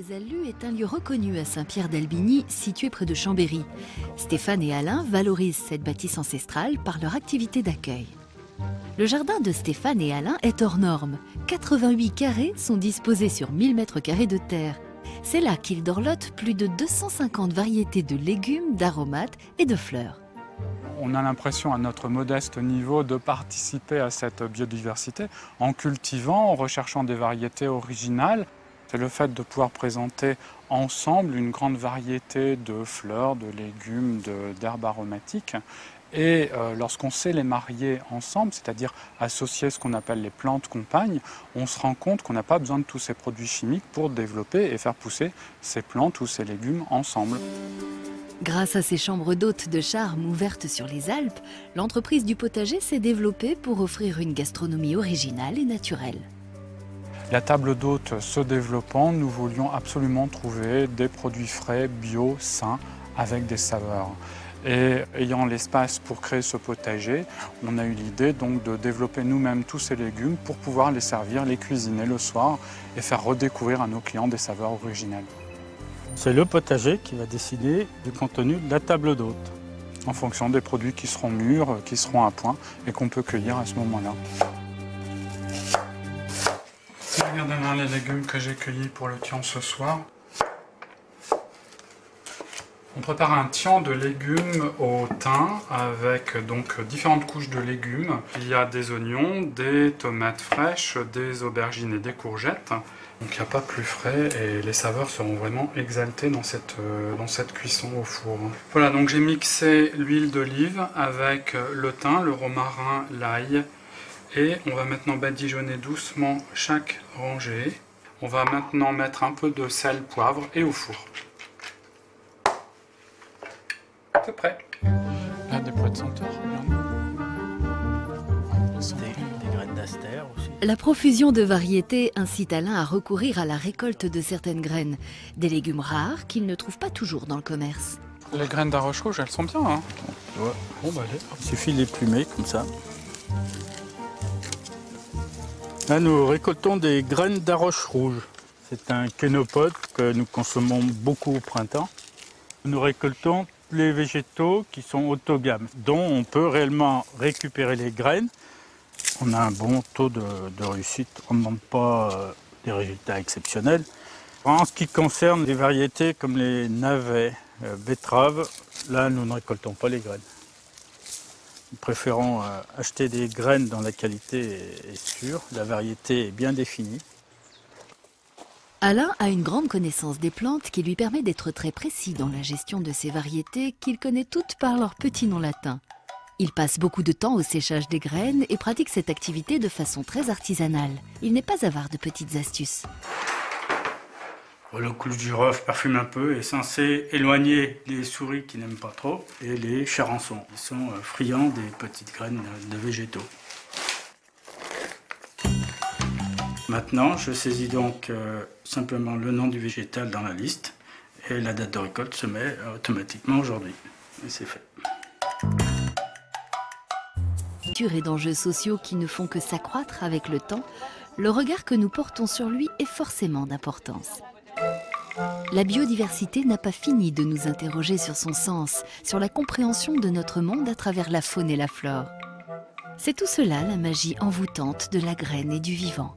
des Allus est un lieu reconnu à Saint-Pierre-d'Albigny, situé près de Chambéry. Stéphane et Alain valorisent cette bâtisse ancestrale par leur activité d'accueil. Le jardin de Stéphane et Alain est hors norme. 88 carrés sont disposés sur 1000 mètres carrés de terre. C'est là qu'ils dorlotent plus de 250 variétés de légumes, d'aromates et de fleurs. On a l'impression à notre modeste niveau de participer à cette biodiversité en cultivant, en recherchant des variétés originales. C'est le fait de pouvoir présenter ensemble une grande variété de fleurs, de légumes, d'herbes aromatiques. Et lorsqu'on sait les marier ensemble, c'est-à-dire associer ce qu'on appelle les plantes compagnes, on se rend compte qu'on n'a pas besoin de tous ces produits chimiques pour développer et faire pousser ces plantes ou ces légumes ensemble. Grâce à ces chambres d'hôtes de charme ouvertes sur les Alpes, l'entreprise du potager s'est développée pour offrir une gastronomie originale et naturelle. La table d'hôtes se développant, nous voulions absolument trouver des produits frais, bio, sains, avec des saveurs. Et ayant l'espace pour créer ce potager, on a eu l'idée donc de développer nous-mêmes tous ces légumes pour pouvoir les servir, les cuisiner le soir et faire redécouvrir à nos clients des saveurs originales. C'est le potager qui va décider du contenu de la table d'hôte. En fonction des produits qui seront mûrs, qui seront à point et qu'on peut cueillir à ce moment-là. Regardez là les légumes que j'ai cueillis pour le tian ce soir. On prépare un tian de légumes au thym avec donc différentes couches de légumes. Il y a des oignons, des tomates fraîches, des aubergines et des courgettes. Donc il n'y a pas plus frais et les saveurs seront vraiment exaltées dans cette cuisson au four. Voilà, donc j'ai mixé l'huile d'olive avec le thym, le romarin, l'ail. Et on va maintenant badigeonner doucement chaque rangée. On va maintenant mettre un peu de sel, poivre et au four. C'est prêt. Là, des pois de senteur, Des graines d'astère aussi. La profusion de variétés incite Alain à recourir à la récolte de certaines graines, des légumes rares qu'il ne trouve pas toujours dans le commerce. Les graines d'arroche rouge, elles sont bien, hein. Ouais. Bon, bah, allez. Il suffit de les plumer comme ça. Là, nous récoltons des graines d'arroche rouge. C'est un kénopode que nous consommons beaucoup au printemps. Nous récoltons les végétaux qui sont autogames, dont on peut réellement récupérer les graines. On a un bon taux de réussite, on ne demande pas des résultats exceptionnels. En ce qui concerne les variétés comme les navets, betteraves, là nous ne récoltons pas les graines. Nous préférons acheter des graines dont la qualité est sûre, la variété est bien définie. Alain a une grande connaissance des plantes qui lui permet d'être très précis dans la gestion de ces variétés qu'il connaît toutes par leur petit nom latin. Il passe beaucoup de temps au séchage des graines et pratique cette activité de façon très artisanale. Il n'est pas avare de petites astuces. Le clou de girofle parfume un peu, est censé éloigner les souris qui n'aiment pas trop et les charançons qui sont friands des petites graines de végétaux. Maintenant, je saisis donc simplement le nom du végétal dans la liste et la date de récolte se met automatiquement aujourd'hui. Et c'est fait. Et d'enjeux sociaux qui ne font que s'accroître avec le temps, le regard que nous portons sur lui est forcément d'importance. La biodiversité n'a pas fini de nous interroger sur son sens, sur la compréhension de notre monde à travers la faune et la flore. C'est tout cela la magie envoûtante de la graine et du vivant.